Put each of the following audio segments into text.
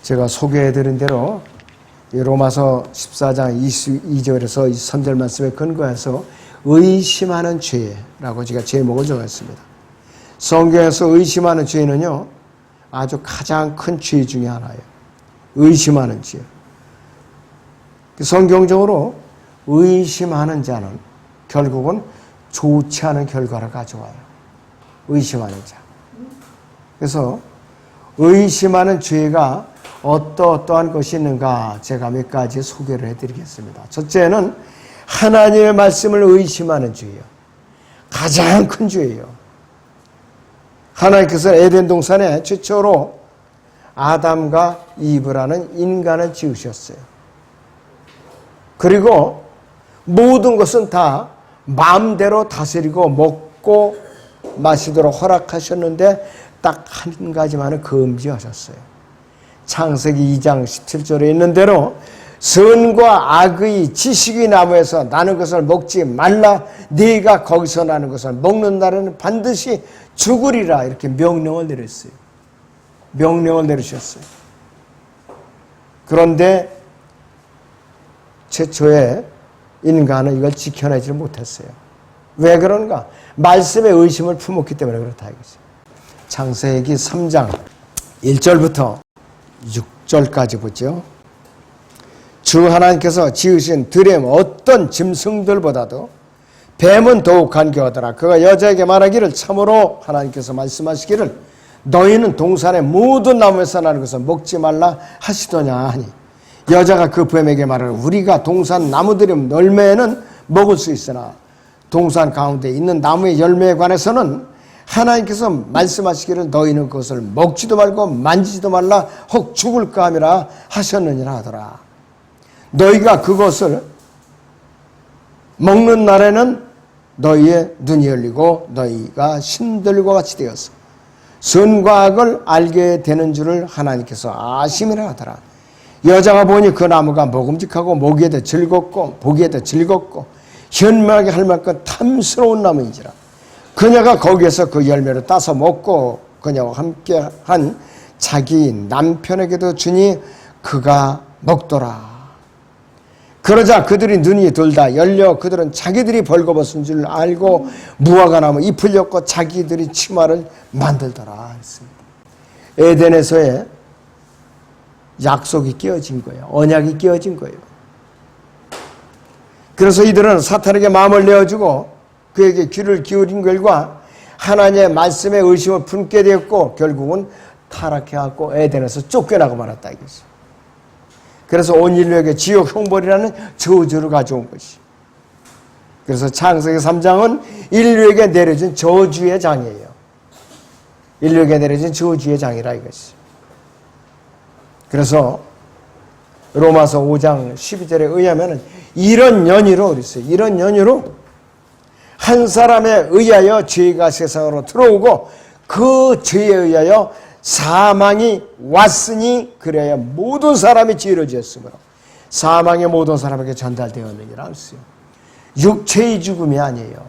제가 소개해드린 대로 로마서 14장 22절에서 이 선절 말씀에 근거해서 의심하는 죄라고 제가 제목을 정했습니다. 성경에서 의심하는 죄는요, 아주 가장 큰 죄 중에 하나예요. 의심하는 죄. 성경적으로 의심하는 자는 결국은 좋지 않은 결과를 가져와요. 의심하는 자. 그래서 의심하는 죄가 어떠한 것이 있는가 제가 몇 가지 소개를 해드리겠습니다. 첫째는 하나님의 말씀을 의심하는 죄예요. 가장 큰 죄예요. 하나님께서 에덴 동산에 최초로 아담과 이브라는 인간을 지으셨어요. 그리고 모든 것은 다 마음대로 다스리고 먹고 마시도록 허락하셨는데 딱 한 가지만은 금지하셨어요. 창세기 2장 17절에 있는 대로 선과 악의 지식의 나무에서 나는 것을 먹지 말라. 네가 거기서 나는 것을 먹는 날에는 반드시 죽으리라. 이렇게 명령을 내렸어요. 명령을 내리셨어요. 그런데 최초의 인간은 이걸 지켜내지 못했어요. 왜 그런가? 말씀의 의심을 품었기 때문에 그렇다 이거죠. 창세기 3장 1절부터 6절까지 보죠. 주 하나님께서 지으신 들의 어떤 짐승들보다도 뱀은 더욱 간교하더라. 그가 여자에게 말하기를 참으로 하나님께서 말씀하시기를 너희는 동산의 모든 나무에서 나는 것을 먹지 말라 하시더냐 하니 여자가 그 뱀에게 말하기를 우리가 동산 나무들의 열매는 먹을 수 있으나 동산 가운데 있는 나무의 열매에 관해서는 하나님께서 말씀하시기를 너희는 그것을 먹지도 말고 만지지도 말라 혹 죽을까 함이라 하셨느니라 하더라. 너희가 그것을 먹는 날에는 너희의 눈이 열리고 너희가 신들과 같이 되어서 선과 악을 알게 되는 줄을 하나님께서 아심이라 하더라. 여자가 보니 그 나무가 먹음직하고 보기에도 즐겁고 현명하게 할 만큼 탐스러운 나무인지라. 그녀가 거기에서 그 열매를 따서 먹고 그녀와 함께 한 자기 남편에게도 주니 그가 먹더라. 그러자 그들이 눈이 둘 다 열려 그들은 자기들이 벌거벗은 줄 알고 무화과 나무 잎을 엮고 자기들이 치마를 만들더라 했습니다. 에덴에서의 약속이 깨어진 거예요. 언약이 깨어진 거예요. 그래서 이들은 사탄에게 마음을 내어주고 그에게 귀를 기울인 결과 하나님의 말씀에 의심을 품게 되었고 결국은 타락해갖고 에덴에서 쫓겨나고 말았다 이거죠. 그래서 온 인류에게 지옥 형벌이라는 저주를 가져온 것이. 그래서 창세기 3장은 인류에게 내려진 저주의 장이에요. 인류에게 내려진 저주의 장이라 이것이. 그래서 로마서 5장 12절에 의하면 이런 연유로 그랬어요. 이런 연유로 한 사람에 의하여 죄가 세상으로 들어오고 그 죄에 의하여 사망이 왔으니 그래야 모든 사람이 죄를 지었으므로 사망이 모든 사람에게 전달되었느니라 했어요. 육체의 죽음이 아니에요.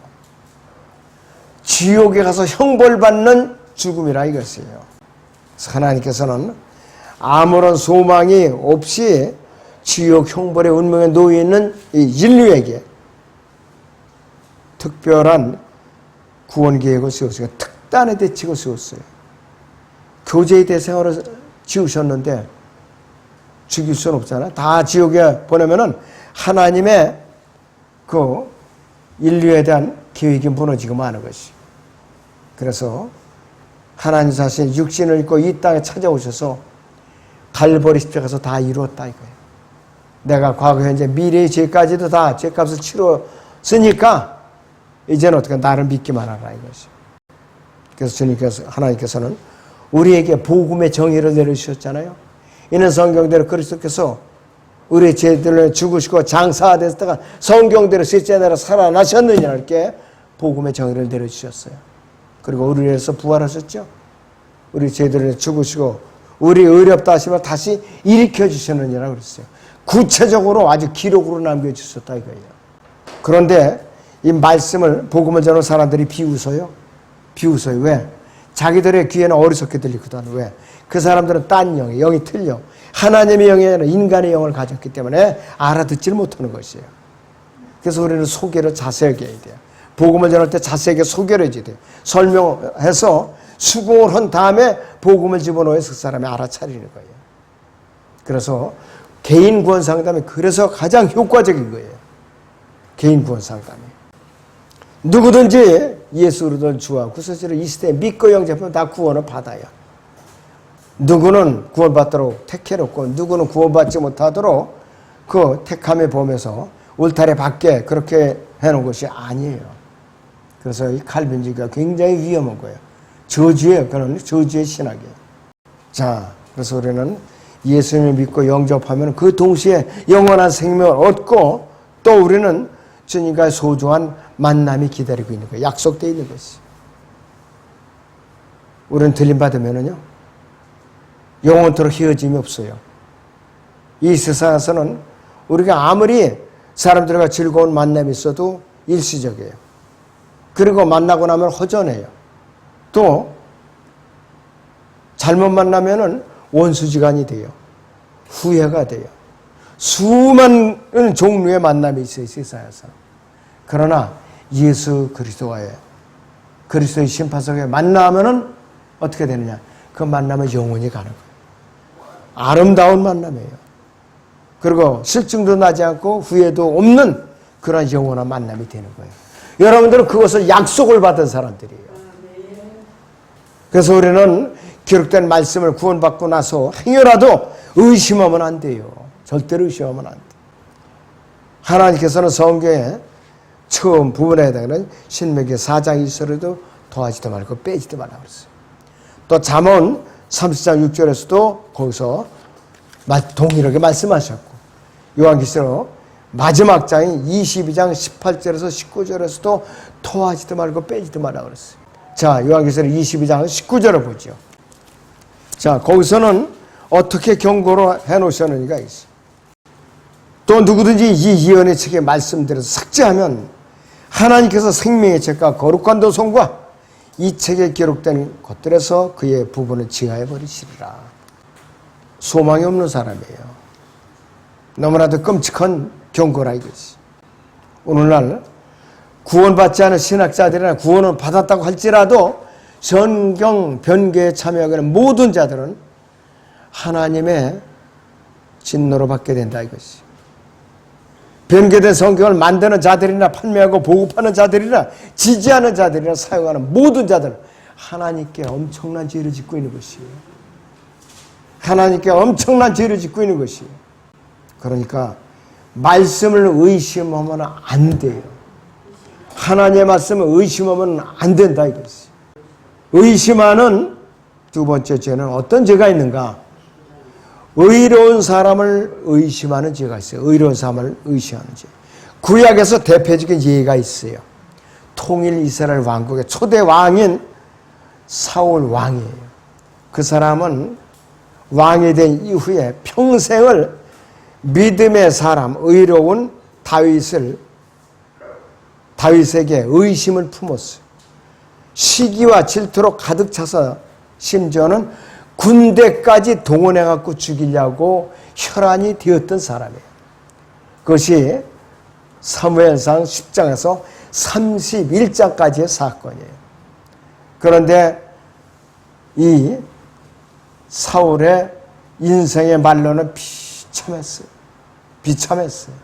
지옥에 가서 형벌받는 죽음이라 이것이에요. 그래서 하나님께서는 아무런 소망이 없이 지옥 형벌의 운명에 놓여 있는 이 인류에게 특별한 구원 계획을 세웠어요. 특단의 대책을 세웠어요. 교제의 대상으로 지으셨는데 죽일 수는 없잖아요. 다 지옥에 보내면은 하나님의 그 인류에 대한 계획이 무너지고 마는 것이. 그래서 하나님 자신이 육신을 입고 이 땅에 찾아오셔서 갈보리 십자가에 가서 다 이루었다 이거예요. 내가 과거, 현재, 미래의 죄까지도 다 죄값을 치렀으니까 이제는 어떻게 나를 믿기만 하라 이것이. 그래서 주님께서 하나님께서는 우리에게 복음의 정의를 내려주셨잖아요. 이는 성경대로 그리스도께서 우리의 죄들을 죽으시고 장사되셨다가 성경대로 셋째 날에 살아나셨느냐 이렇게 복음의 정의를 내려주셨어요. 그리고 우리를 위해서 부활하셨죠. 우리 죄들을 죽으시고 우리 의롭다 하시면 다시 일으켜 주셨느냐라고 그랬어요. 구체적으로 아주 기록으로 남겨주셨다 이거예요. 그런데 이 말씀을 복음을 전하는 사람들이 비웃어요. 왜? 자기들의 귀에는 어리석게 들리거든. 왜? 그 사람들은 딴 영이 틀려. 하나님의 영이 아니라 인간의 영을 가졌기 때문에 알아듣지를 못하는 것이에요. 그래서 우리는 소개를 자세하게 해야 돼요. 복음을 전할 때 자세하게 소개를 해줘야 돼요. 설명해서 수긍을 한 다음에 복음을 집어넣어서 그 사람이 알아차리는 거예요. 그래서 개인 구원 상담이 그래서 가장 효과적인 거예요. 개인 구원 상담이. 누구든지 예수 그리스도를 주와 구세주를 이 시대에 믿고 영접하면 다 구원을 받아요. 누구는 구원받도록 택해놓고 누구는 구원받지 못하도록 그 택함의 범에서 울타리 밖에 그렇게 해놓은 것이 아니에요. 그래서 이 칼빈주의가 굉장히 위험한 거예요. 저주예요. 그런 저주의 신학이에요. 자, 그래서 우리는 예수님을 믿고 영접하면 그 동시에 영원한 생명을 얻고 또 우리는 주님과의 소중한 만남이 기다리고 있는 거예요. 약속되어 있는 것이. 우리는 들림받으면은요, 영원토록 헤어짐이 없어요. 이 세상에서는 우리가 아무리 사람들과 즐거운 만남이 있어도 일시적이에요. 그리고 만나고 나면 허전해요. 또 잘못 만나면은 원수지간이 돼요. 후회가 돼요. 수많은 종류의 만남이 있어요, 세상에서. 그러나 예수 그리스도와의 그리스도의 심판석에 만나면은 어떻게 되느냐? 그 만남은 영원히 가는 거예요. 아름다운 만남이에요. 그리고 실증도 나지 않고 후회도 없는 그런 영원한 만남이 되는 거예요. 여러분들은 그것을 약속을 받은 사람들이에요. 그래서 우리는 기록된 말씀을 구원받고 나서 행여라도 의심하면 안 돼요. 절대로 의심하면 안 돼요. 하나님께서는 성경에 처음 부분에 해당하는 신명기 4장 1절에도 더하지도 말고 빼지도 말라고 그랬어요. 또 잠언 30장 6절에서도 거기서 동일하게 말씀하셨고, 요한계시록 마지막 장인 22장 18절에서 19절에서도 토하지도 말고 빼지도 말라고 그랬어요. 자, 요한계시록 22장 19절을 보죠. 자, 거기서는 어떻게 경고를 해놓으셨는지가 있어요. 또 누구든지 이 예언의 책에 말씀드려서 삭제하면 하나님께서 생명의 책과 거룩한 도성과 이 책에 기록된 것들에서 그의 부분을 지하해 버리시리라. 소망이 없는 사람이에요. 너무나도 끔찍한 경고라 이것이. 오늘날 구원받지 않은 신학자들이나 구원을 받았다고 할지라도 성경 변개에 참여하는 모든 자들은 하나님의 진노로 받게 된다 이것이. 변개된 성경을 만드는 자들이나 판매하고 보급하는 자들이나 지지하는 자들이나 사용하는 모든 자들은 하나님께 엄청난 죄를 짓고 있는 것이에요. 하나님께 엄청난 죄를 짓고 있는 것이에요. 그러니까 말씀을 의심하면 안 돼요. 하나님의 말씀을 의심하면 안 된다 이것이. 의심하는 두 번째 죄는 어떤 죄가 있는가? 의로운 사람을 의심하는 죄가 있어요. 의로운 사람을 의심하는 죄. 구약에서 대표적인 예가 있어요. 통일 이스라엘 왕국의 초대 왕인 사울 왕이에요. 그 사람은 왕이 된 이후에 평생을 믿음의 사람, 의로운 다윗에게 의심을 품었어요. 시기와 질투로 가득 차서 심지어는 군대까지 동원해갖고 죽이려고 혈안이 되었던 사람이에요. 그것이 사무엘상 10장에서 31장까지의 사건이에요. 그런데 이 사울의 인생의 말로는 비참했어요.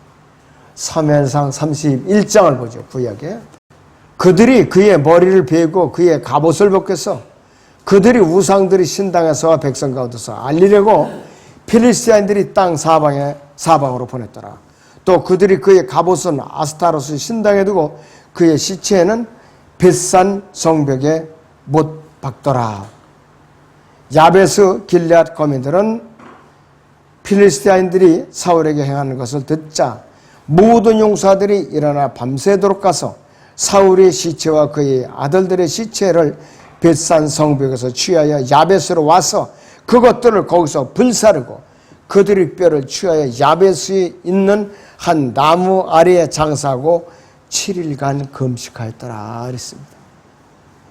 사무엘상 31장을 보죠. 구약에. 그들이 그의 머리를 베고 그의 갑옷을 벗겨서 그들이 우상들이 신당에서와 백성 가운데서 알리려고 필리스티인들이 땅 사방으로 보냈더라. 또 그들이 그의 갑옷은 아스타로스 신당에 두고 그의 시체에는 벳산 성벽에 못 박더라. 야베스 길앗 거민들은 필리스티인들이 사울에게 행하는 것을 듣자 모든 용사들이 일어나 밤새도록 가서 사울의 시체와 그의 아들들의 시체를 벳산 성벽에서 취하여 야베스로 와서 그것들을 거기서 불사르고 그들의 뼈를 취하여 야베스에 있는 한 나무 아래에 장사하고 7일간 금식하였더라 그랬습니다.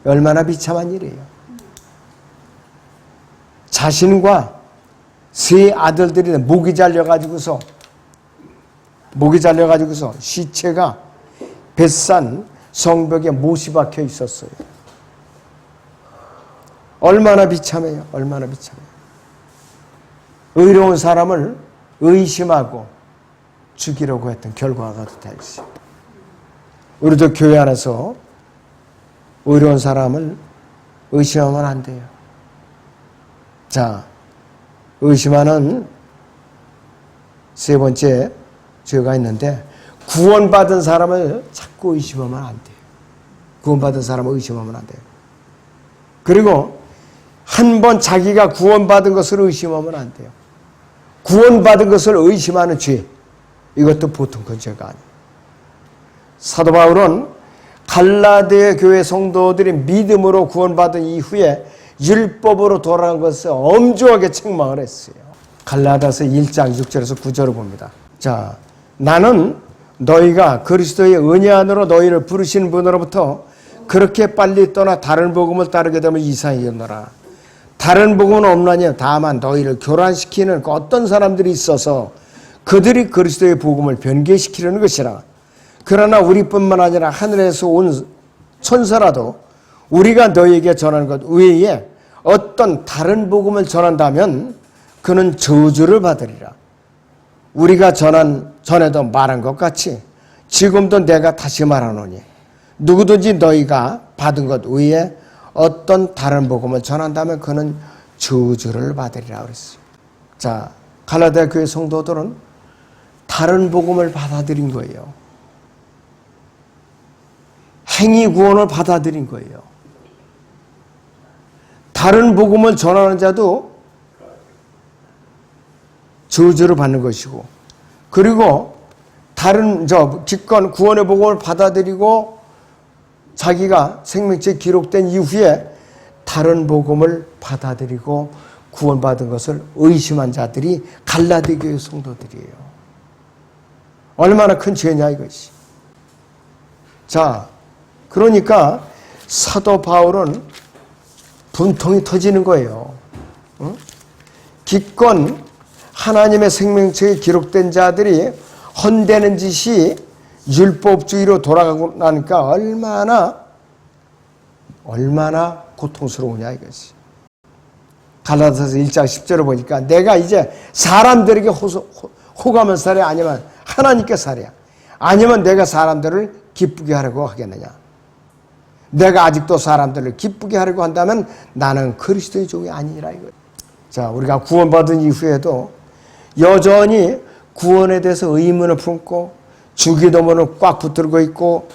얼마나 비참한 일이에요. 자신과 세 아들들이 목이 잘려가지고서 시체가 벳산 성벽에 못이 박혀 있었어요. 얼마나 비참해요. 얼마나 비참해요. 의로운 사람을 의심하고 죽이려고 했던 결과가 다 있어요. 우리도 교회 안에서 의로운 사람을 의심하면 안 돼요. 자, 의심하는 세 번째 죄가 있는데, 구원받은 사람을 자꾸 의심하면 안 돼요. 구원받은 사람을 의심하면 안 돼요. 그리고 한 번 자기가 구원받은 것을 의심하면 안 돼요. 구원받은 것을 의심하는 죄, 이것도 보통 그 죄가 아니에요. 사도 바울은 갈라디아 교회 성도들이 믿음으로 구원받은 이후에 율법으로 돌아간 것을 엄중하게 책망을 했어요. 갈라디아서 1장 6절에서 9절을 봅니다. 자, 나는 너희가 그리스도의 은혜 안으로 너희를 부르신 분으로부터 그렇게 빨리 떠나 다른 복음을 따르게 되면 이상히 여겨노라. 다른 복음은 없나니 다만 너희를 교란시키는 어떤 사람들이 있어서 그들이 그리스도의 복음을 변개시키려는 것이라. 그러나 우리뿐만 아니라 하늘에서 온 천사라도 우리가 너희에게 전하는 것 외에 어떤 다른 복음을 전한다면 그는 저주를 받으리라. 우리가 전에도 말한 것 같이 지금도 내가 다시 말하노니 누구든지 너희가 받은 것 외에 어떤 다른 복음을 전한다면 그는 저주를 받으리라 그랬어요. 자, 갈라디아 교회 성도들은 다른 복음을 받아들인 거예요. 행위 구원을 받아들인 거예요. 다른 복음을 전하는 자도 저주를 받는 것이고, 그리고 다른 기껏 구원의 복음을 받아들이고 자기가 생명책에 기록된 이후에 다른 복음을 받아들이고 구원받은 것을 의심한 자들이 갈라디아 교회 성도들이에요. 얼마나 큰 죄냐 이것이. 자, 그러니까 사도 바울은 분통이 터지는 거예요. 기껏 하나님의 생명책에 기록된 자들이 헌되는 짓이 율법주의로 돌아가고 나니까 얼마나 고통스러우냐 이것이. 갈라디아서 1장 10절을 보니까 내가 이제 사람들에게 호감을 살아야 아니면 하나님께 살아야, 아니면 내가 사람들을 기쁘게 하려고 하겠느냐. 내가 아직도 사람들을 기쁘게 하려고 한다면 나는 그리스도의 종이 아니라 이거예요. 자, 우리가 구원받은 이후에도 여전히 구원에 대해서 의문을 품고 주기도문을 꽉 붙들고 있고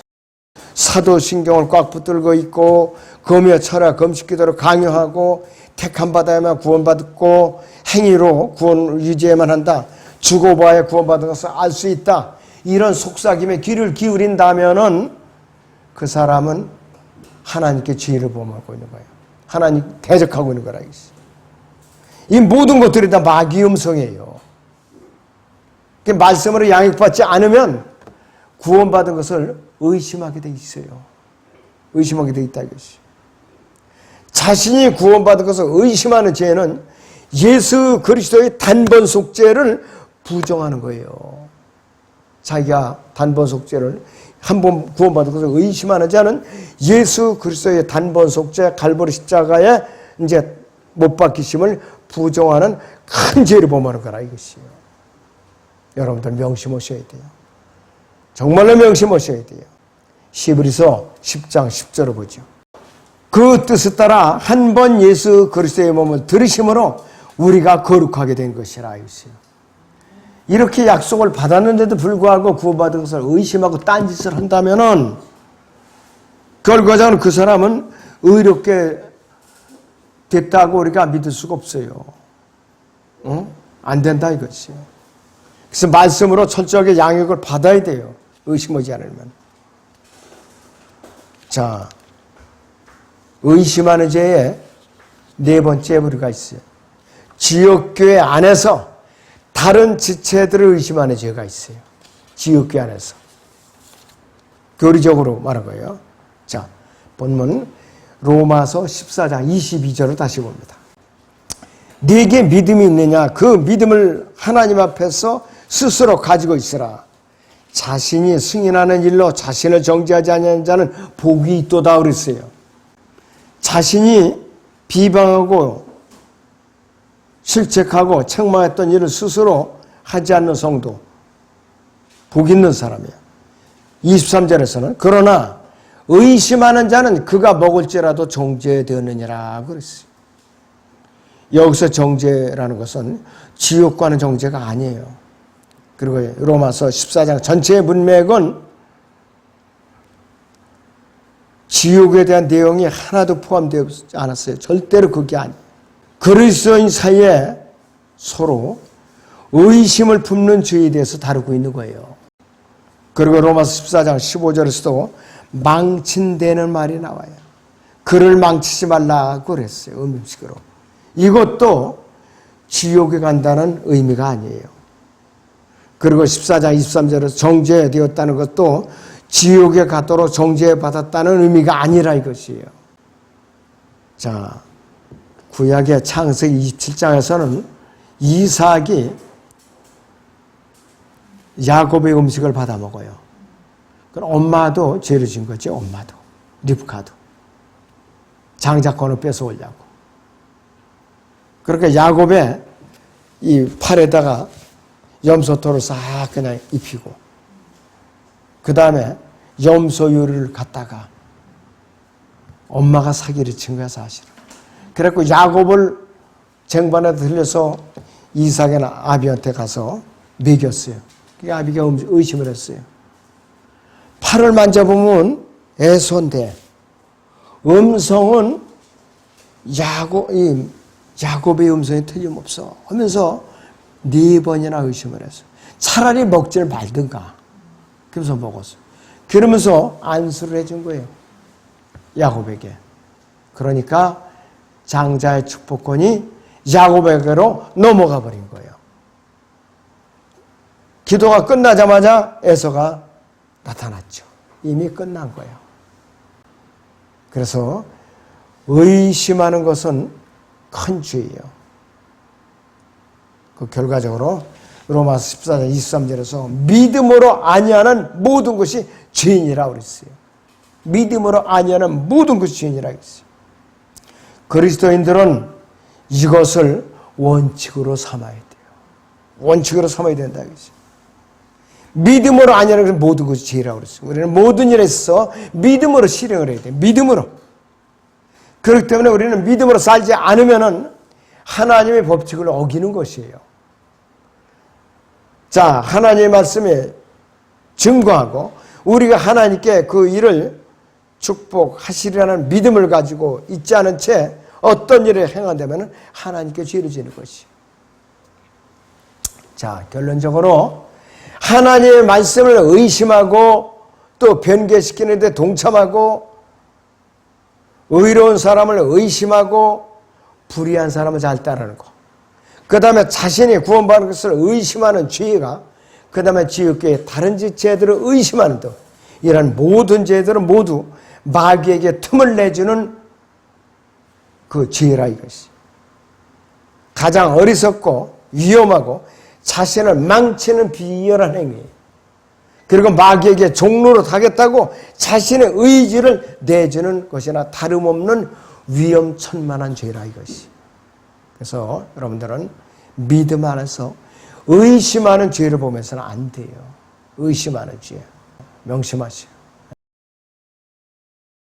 사도신경을 꽉 붙들고 있고 금요 철야 금식기도를 강요하고 택함 받아야만 구원받고 행위로 구원을 유지해야만 한다. 죽어봐야 구원받은 것을 알 수 있다. 이런 속삭임에 귀를 기울인다면은 그 사람은 하나님께 죄를 범하고 있는 거예요. 하나님 대적하고 있는 거라. 이 모든 것들이 다 마귀의 음성이에요. 말씀으로 양육받지 않으면 구원받은 것을 의심하게 돼 있어요. 의심하게 돼 있다 이것이. 자신이 구원받은 것을 의심하는 죄는 예수 그리스도의 단번 속죄를 부정하는 거예요. 자기가 단번 속죄를 한 번 구원받은 것을 의심하는 자는 예수 그리스도의 단번 속죄 갈보리 십자가에 이제 못 박히심을 부정하는 큰 죄를 범하는 거라 이것이에요. 여러분들 명심하셔야 돼요. 정말로 명심하셔야 돼요. 히브리서 10장 10절을 보죠. 그 뜻을 따라 한 번 예수 그리스도의 몸을 들으심으로 우리가 거룩하게 된 것이라 이것이에요. 이렇게 약속을 받았는데도 불구하고 구원받은 것을 의심하고 딴짓을 한다면은 결과적으로 그 사람은 의롭게 됐다고 우리가 믿을 수가 없어요. 안 된다 이것이에요. 그래서 말씀으로 철저하게 양육을 받아야 돼요. 의심하지 않으면. 자, 의심하는 죄에 네 번째 부류가 있어요. 지역교회 안에서 다른 지체들을 의심하는 죄가 있어요. 지역교회 안에서. 교리적으로 말한 거예요. 자, 본문 로마서 14장 22절을 다시 봅니다. 네게 믿음이 있느냐? 그 믿음을 하나님 앞에서 스스로 가지고 있으라. 자신이 승인하는 일로 자신을 정죄하지 아니하는 자는 복이 있도다 그랬어요. 자신이 비방하고 실책하고 책망했던 일을 스스로 하지 않는 성도, 복 있는 사람이야. 23절에서는 그러나 의심하는 자는 그가 먹을지라도 정죄되었느니라 그랬어요. 여기서 정죄라는 것은 지옥과는 정죄가 아니에요. 그리고 로마서 14장 전체의 문맥은 지옥에 대한 내용이 하나도 포함되지 않았어요. 절대로 그게 아니에요. 그리스도인 사이에 서로 의심을 품는 죄에 대해서 다루고 있는 거예요. 그리고 로마서 14장 15절에서도 망친다는 말이 나와요. 그를 망치지 말라고 그랬어요. 음식으로. 이것도 지옥에 간다는 의미가 아니에요. 그리고 14장 23절에서 정죄되었다는 것도 지옥에 가도록 정죄받았다는 의미가 아니라 이것이에요. 자, 구약의 창세기 27장에서는 이삭이 야곱의 음식을 받아 먹어요. 그럼 엄마도 죄를 진 거지, 엄마도. 리브카도. 장자권을 뺏어오려고. 그러니까 야곱의 이 팔에다가 염소토를 싹 그냥 입히고, 그 다음에 염소유를 갖다가 엄마가 사기를 친 거야, 사실은. 그래갖고 야곱을 쟁반에 들려서 이삭이나 아비한테 가서 먹였어요. 아비가 의심을 했어요. 팔을 만져보면 에서인데 음성은 야곱의 음성이 틀림없어 하면서 4번이나 의심을 했어요. 차라리 먹지를 말든가. 그래서 먹었어요. 그러면서 안수를 해준 거예요. 야곱에게. 그러니까 장자의 축복권이 야곱에게로 넘어가 버린 거예요. 기도가 끝나자마자 에서가 나타났죠. 이미 끝난 거예요. 그래서 의심하는 것은 큰 죄예요. 그 결과적으로 로마서 14장 23절에서 믿음으로 아니하는 모든 것이 죄인이라고 그랬어요. 믿음으로 아니하는 모든 것이 죄인이라고 했어요. 그리스도인들은 이것을 원칙으로 삼아야 돼요. 원칙으로 삼아야 된다. 믿음으로 아니하는 모든 것이 죄라고 그랬어요. 우리는 모든 일에 있어서 믿음으로 실행을 해야 돼요. 믿음으로. 그렇기 때문에 우리는 믿음으로 살지 않으면 하나님의 법칙을 어기는 것이에요. 자, 하나님의 말씀에 증거하고 우리가 하나님께 그 일을 축복하시리라는 믿음을 가지고 있지 않은 채 어떤 일을 행한다면 하나님께 죄를 지는 것이에요. 자, 결론적으로 하나님의 말씀을 의심하고 또 변개시키는 데 동참하고 의로운 사람을 의심하고 불의한 사람을 잘 따르는 것. 그 다음에 자신이 구원받는 것을 의심하는 죄가, 그 다음에 지옥계의 다른 죄들을 의심하는 것. 이런 모든 죄들은 모두 마귀에게 틈을 내주는 그 죄라 이것이. 가장 어리석고 위험하고 자신을 망치는 비열한 행위. 그리고 마귀에게 종로로 가겠다고 자신의 의지를 내주는 것이나 다름없는 위험천만한 죄라 이것이. 그래서 여러분들은 믿음 안에서 의심하는 죄를 보면서는 안 돼요. 의심하는 죄. 명심하시오.